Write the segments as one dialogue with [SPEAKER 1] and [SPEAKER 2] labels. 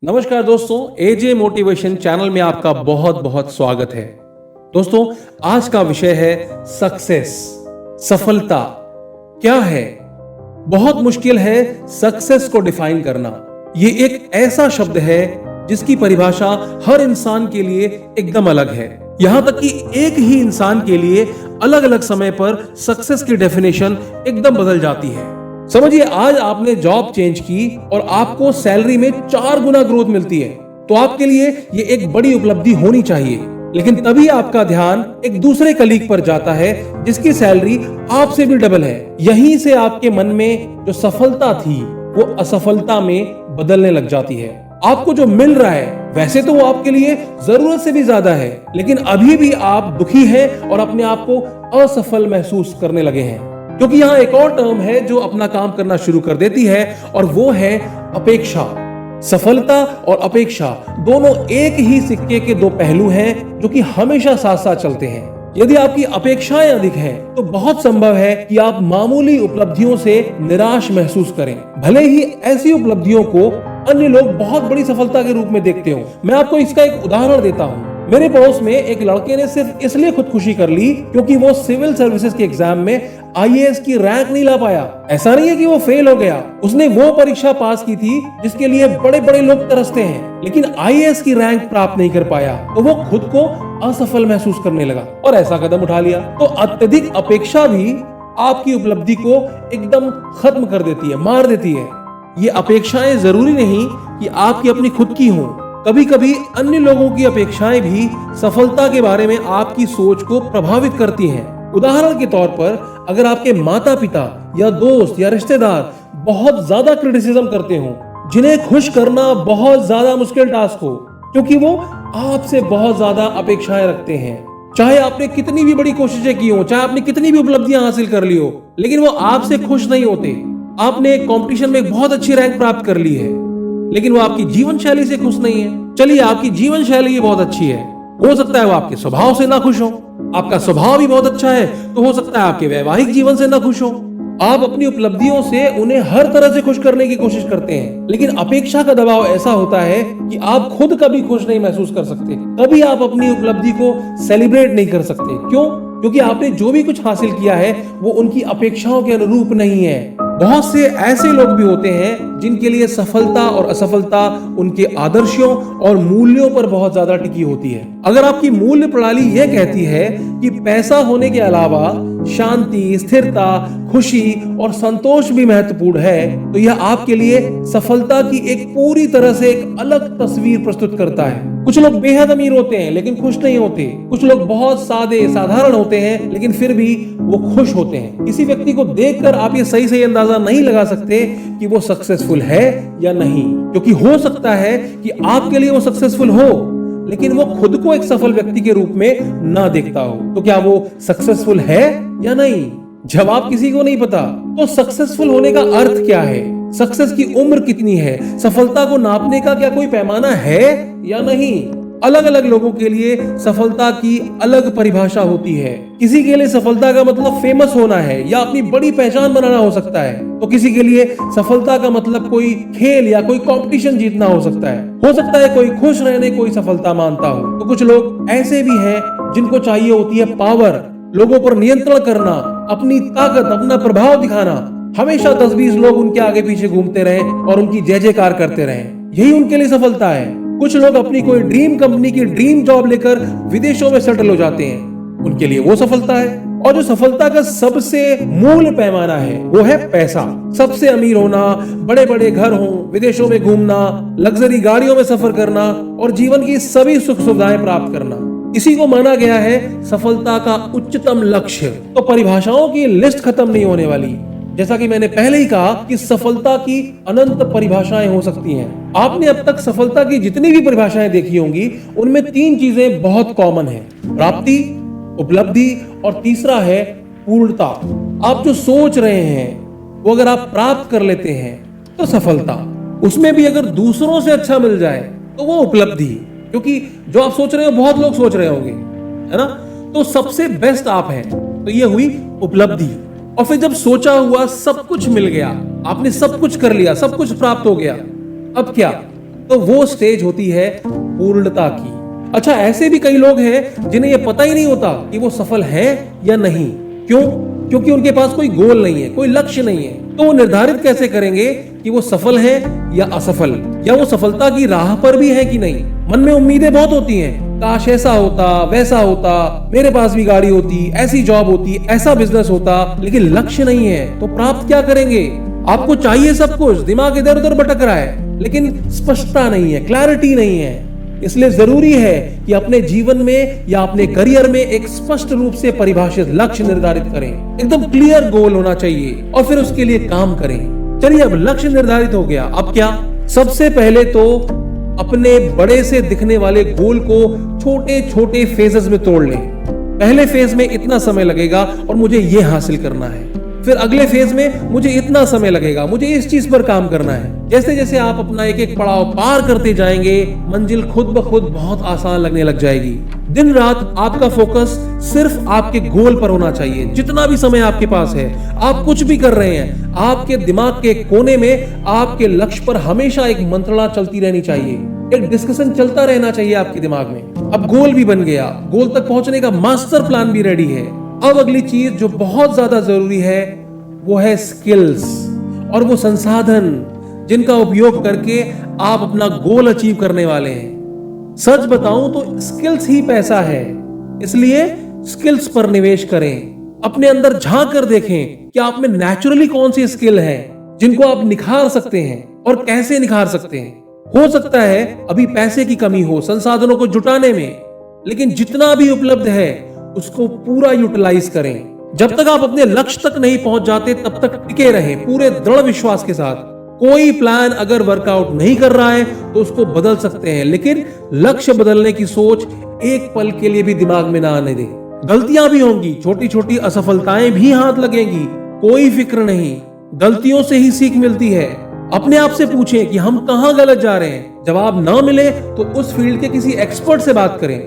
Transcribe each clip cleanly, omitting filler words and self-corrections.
[SPEAKER 1] नमस्कार दोस्तों, एजे motivation channel में आपका बहुत बहुत स्वागत है। दोस्तों, आज का विषय है सक्सेस। सफलता क्या है? बहुत मुश्किल है सक्सेस को डिफाइन करना। ये एक ऐसा शब्द है जिसकी परिभाषा हर इंसान के लिए एकदम अलग है। यहां तक कि एक ही इंसान के लिए अलग अलग समय पर सक्सेस की डेफिनेशन एकदम बदल जाती है। समझिए, आज आपने जॉब चेंज की और आपको सैलरी में 4 गुना ग्रोथ मिलती है, तो आपके लिए ये एक बड़ी उपलब्धि होनी चाहिए। लेकिन तभी आपका ध्यान एक दूसरे कलीग पर जाता है जिसकी सैलरी आपसे भी डबल है। यहीं से आपके मन में जो सफलता थी वो असफलता में बदलने लग जाती है। आपको जो मिल रहा है वैसे तो वो आपके लिए जरूरत से भी ज्यादा है, लेकिन अभी भी आप दुखी हैं और अपने आप को असफल महसूस करने लगे हैं। क्योंकि यहाँ एक और टर्म है जो अपना काम करना शुरू कर देती है, और वो है अपेक्षा। सफलता और अपेक्षा दोनों एक ही सिक्के के दो पहलू हैं जो कि हमेशा साथ साथ चलते हैं। यदि आपकी अपेक्षाएं अधिक हैं, तो बहुत संभव है कि आप मामूली उपलब्धियों से निराश महसूस करें, भले ही ऐसी उपलब्धियों को अन्य लोग बहुत बड़ी सफलता के रूप में देखते हो। मैं आपको इसका एक उदाहरण देता हूँ। मेरे पड़ोस में एक लड़के ने सिर्फ इसलिए खुदकुशी कर ली क्योंकि वो सिविल सर्विसेज के एग्जाम में आईएएस की रैंक नहीं ला पाया। ऐसा नहीं है कि वो फेल हो गया, उसने वो परीक्षा पास की थी जिसके लिए बड़े बड़े लोग तरसते हैं, लेकिन आईएएस की रैंक प्राप्त नहीं कर पाया, तो वो खुद को असफल महसूस करने लगा और ऐसा कदम उठा लिया। तो अत्यधिक अपेक्षा भी आपकी उपलब्धि को एकदम खत्म कर देती है, मार देती है। ये अपेक्षाएं जरूरी नहीं कि आपकी अपनी खुद की हों। कभी कभी अन्य लोगों की अपेक्षाएं भी सफलता के बारे में आपकी सोच को प्रभावित करती हैं। उदाहरण के तौर पर, अगर आपके माता पिता या दोस्त या रिश्तेदार बहुत ज्यादा क्रिटिसिज्म करते हो, जिन्हें खुश करना बहुत ज्यादा मुश्किल टास्क हो, क्योंकि वो आपसे बहुत ज्यादा अपेक्षाएं रखते हैं। चाहे आपने कितनी भी बड़ी कोशिशें की हो, चाहे आपने कितनी भी उपलब्धियां हासिल कर ली हो, लेकिन वो आपसे खुश नहीं होते। आपने एक कंपटीशन में एक बहुत अच्छी रैंक प्राप्त कर ली है, लेकिन वो आपकी जीवन शैली से खुश नहीं है। चलिए, आपकी जीवन शैली बहुत अच्छी है, हो सकता है वो आपके स्वभाव से ना खुश हो। आपका स्वभाव भी बहुत अच्छा है, तो हो सकता है आपके वैवाहिक जीवन से ना खुश हो। आप अपनी उपलब्धियों से उन्हें हर तरह से खुश करने की कोशिश करते हैं, लेकिन अपेक्षा का दबाव ऐसा होता है कि आप खुद कभी खुश नहीं महसूस कर सकते। कभी आप अपनी उपलब्धि को सेलिब्रेट नहीं कर सकते। क्यों? क्योंकि आपने जो भी कुछ हासिल किया है वो उनकी अपेक्षाओं के अनुरूप नहीं है। बहुत से ऐसे लोग भी होते हैं जिनके लिए सफलता और असफलता उनके आदर्शों और मूल्यों पर बहुत ज्यादा टिकी होती है। अगर आपकी मूल्य प्रणाली यह कहती है कि पैसा होने के अलावा शांति, स्थिरता, खुशी और संतोष भी महत्वपूर्ण है, तो यह आपके लिए सफलता की एक पूरी तरह से एक अलग तस्वीर प्रस्तुत करता है। कुछ लोग बेहद अमीर होते हैं लेकिन खुश नहीं होते। कुछ लोग बहुत सादे साधारण होते हैं लेकिन फिर भी वो खुश होते हैं। किसी व्यक्ति को देखकर आप ये सही अंदाजा नहीं लगा सकते कि वो सक्सेसफुल है या नहीं, क्योंकि हो सकता है कि आपके लिए वो सक्सेसफुल हो, लेकिन वो खुद को एक सफल व्यक्ति के रूप में ना देखता हो। तो क्या वो सक्सेसफुल है या नहीं? जवाब किसी को नहीं पता। तो सक्सेसफुल होने का अर्थ क्या है? सक्सेस की उम्र कितनी है? सफलता को नापने का क्या कोई पैमाना है या नहीं? अलग अलग लोगों के लिए सफलता की अलग परिभाषा होती है। किसी के लिए सफलता का मतलब फेमस होना है या अपनी बड़ी पहचान बनाना हो सकता है, तो किसी के लिए सफलता का मतलब कोई खेल या कोई कंपटीशन जीतना हो सकता है। हो सकता है कोई खुश रहने कोई सफलता मानता हो। तो कुछ लोग ऐसे भी हैं जिनको चाहिए होती है पावर, लोगों पर नियंत्रण करना, अपनी ताकत, अपना प्रभाव दिखाना। हमेशा 10-20 लोग उनके आगे पीछे घूमते रहें और उनकी जय जयकार करते रहें, यही उनके लिए सफलता है। कुछ लोग अपनी कोई ड्रीम कंपनी की ड्रीम जॉब लेकर विदेशों में सेटल हो जाते हैं, उनके लिए वो सफलता है। और जो सफलता का सबसे मूल पैमाना है वो है पैसा। सबसे अमीर होना, बड़े बड़े घर हो, विदेशों में घूमना, लग्जरी गाड़ियों में सफर करना और जीवन की सभी सुख सुविधाएं प्राप्त करना, इसी को माना गया है सफलता का उच्चतम लक्ष्य। तो परिभाषाओं की लिस्ट खत्म नहीं होने वाली। जैसा कि मैंने पहले ही कहा कि सफलता की अनंत परिभाषाएं हो सकती हैं। आपने अब तक सफलता की जितनी भी परिभाषाएं देखी होंगी, उनमें 3 चीजें बहुत कॉमन हैं: प्राप्ति, उपलब्धि और तीसरा है पूर्णता। आप जो सोच रहे हैं वो अगर आप प्राप्त कर लेते हैं तो सफलता, उसमें भी अगर दूसरों से अच्छा मिल जाए तो वो उपलब्धि, क्योंकि जो आप सोच रहे हो बहुत लोग सोच रहे होंगे, है ना? तो सबसे बेस्ट आप हैं, तो ये हुई उपलब्धि। और फिर जब सोचा हुआ सब कुछ मिल गया, आपने सब कुछ कर लिया, सब कुछ प्राप्त हो गया, अब क्या? तो वो स्टेज होती है पूर्णता की। अच्छा, ऐसे भी कई लोग हैं जिन्हें ये पता ही नहीं होता कि वो सफल हैं या नहीं। क्यों? क्योंकि उनके पास कोई गोल नहीं है, कोई लक्ष्य नहीं है। तो वो निर्धारित कैसे करेंगे कि वो सफल हैं या असफल, या वो सफलता की राह पर भी है कि नहीं। मन में उम्मीदें बहुत होती हैं, काश ऐसा होता, वैसा होता, मेरे पास भी गाड़ी होती, ऐसी जॉब होती, ऐसा बिजनेस होता, लेकिन लक्ष्य नहीं है तो प्राप्त क्या करेंगे? आपको चाहिए सब कुछ, दिमाग इधर उधर भटक रहा है, लेकिन स्पष्टता नहीं है, क्लैरिटी नहीं है। इसलिए जरूरी है कि अपने जीवन में या अपने करियर में एक स्पष्ट रूप से परिभाषित लक्ष्य निर्धारित करें। एकदम क्लियर गोल होना चाहिए और फिर उसके लिए काम करें। चलिए, अब लक्ष्य निर्धारित हो गया, अब क्या? सबसे पहले तो अपने बड़े से दिखने वाले गोल को छोटे छोटे फेजेस में तोड़ लें। पहले फेज में इतना समय लगेगा और मुझे ये हासिल करना है, फिर अगले फेज में मुझे इतना समय लगेगा, मुझे इस चीज पर काम करना है। जैसे जैसे आप अपना एक एक पड़ाव पार करते जाएंगे, मंजिल खुद ब खुद बहुत आसान लगने लग जाएगी। दिन रात आपका फोकस सिर्फ आपके गोल पर होना चाहिए। जितना भी समय आपके पास है, आप कुछ भी कर रहे हैं, आपके दिमाग के कोने में आपके लक्ष्य पर हमेशा एक मंत्रणा चलती रहनी चाहिए, एक डिस्कशन चलता रहना चाहिए आपके दिमाग में। अब गोल भी बन गया, गोल तक पहुंचने का मास्टर प्लान भी रेडी है। अब अगली चीज जो बहुत ज्यादा जरूरी है वो है स्किल्स और वो संसाधन जिनका उपयोग करके आप अपना गोल अचीव करने वाले हैं। सच बताऊं तो स्किल्स ही पैसा है, इसलिए स्किल्स पर निवेश करें। अपने अंदर झांक कर देखें कि आप में नेचुरली कौन सी स्किल है जिनको आप निखार सकते हैं और कैसे निखार सकते हैं। हो सकता है अभी पैसे की कमी हो संसाधनों को जुटाने में, लेकिन जितना भी उपलब्ध है उसको पूरा यूटिलाइज करें। जब तक आप अपने लक्ष्य तक नहीं पहुंच जाते तब तक टिके रहें पूरे दृढ़ विश्वास के साथ। कोई प्लान अगर वर्कआउट नहीं कर रहा है तो उसको बदल सकते हैं, लेकिन लक्ष्य बदलने की सोच एक पल के लिए भी दिमाग में ना आने दें। गलतियां भी होंगी, छोटी छोटी असफलताएं भी हाथ लगेंगी, कोई फिक्र नहीं, गलतियों से ही सीख मिलती है। अपने आप से पूछें कि हम कहां गलत जा रहे हैं। जवाब ना मिले तो उस फील्ड के किसी एक्सपर्ट से बात करें।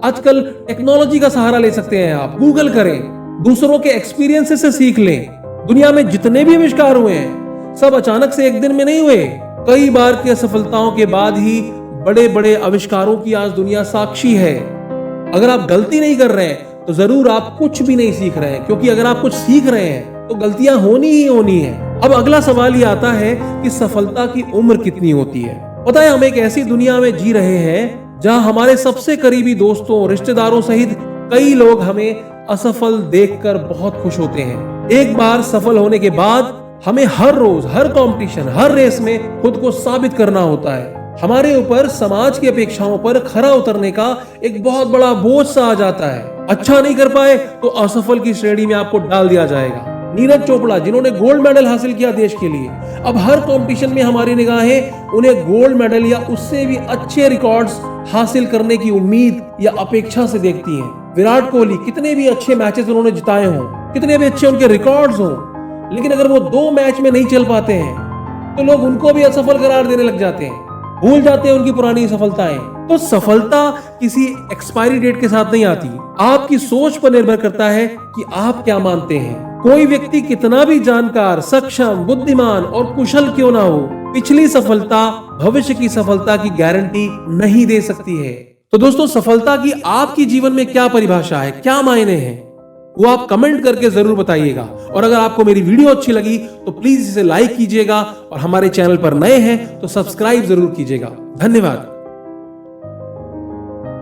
[SPEAKER 1] आजकल टेक्नोलॉजी का सहारा ले सकते हैं, आप गूगल करें, दूसरों के एक्सपीरियंस से सीख लें। दुनिया में जितने भी आविष्कार हुए हैं सब अचानक से एक दिन में नहीं हुए। कई बार की असफलताओं के बाद ही बड़े बड़े आविष्कारों की आज दुनिया साक्षी है। अगर आप गलती नहीं कर रहे हैं तो जरूर आप कुछ भी नहीं सीख रहे हैं, क्योंकि अगर आप कुछ सीख रहे हैं तो गलतियां होनी ही होनी है। अब अगला सवाल ये आता है कि सफलता की उम्र कितनी होती है। पता है, हम एक ऐसी दुनिया में जी रहे हैं जहां हमारे सबसे करीबी दोस्तों, रिश्तेदारों सहित कई लोग हमें असफल देखकर बहुत खुश होते हैं। एक बार सफल होने के बाद हमें हर रोज, हर कंपटीशन, हर रेस में खुद को साबित करना होता है। हमारे ऊपर समाज की अपेक्षाओं पर खरा उतरने का एक बहुत बड़ा बोझ सा आ जाता है। अच्छा नहीं कर पाए तो असफल की श्रेणी में आपको डाल दिया जाएगा। नीरज चोपड़ा, जिन्होंने गोल्ड मेडल हासिल किया देश के लिए, अब हर कंपटीशन में हमारी निगाहें उन्हें गोल्ड मेडल या उससे भी अच्छे रिकॉर्ड्स हासिल करने की उम्मीद या अपेक्षा से देखती हैं। विराट कोहली, कितने भी अच्छे मैचेस उन्होंने जिताए हों, कितने भी अच्छे उनके रिकॉर्ड्स हों, लेकिन अगर वो 2 मैच में नहीं चल पाते हैं तो लोग उनको भी असफल करार देने लग जाते हैं, भूल जाते हैं उनकी पुरानी सफलताएं। तो सफलता किसी एक्सपायरी डेट के साथ नहीं आती, आपकी सोच पर निर्भर करता है कि आप क्या मानते हैं। कोई व्यक्ति कितना भी जानकार, सक्षम, बुद्धिमान और कुशल क्यों ना हो, पिछली सफलता भविष्य की सफलता की गारंटी नहीं दे सकती है। तो दोस्तों, सफलता की आपकी जीवन में क्या परिभाषा है, क्या मायने हैं, वो आप कमेंट करके जरूर बताइएगा। और अगर आपको मेरी वीडियो अच्छी लगी तो प्लीज इसे लाइक कीजिएगा और हमारे चैनल पर नए हैं तो सब्सक्राइब जरूर कीजिएगा। धन्यवाद।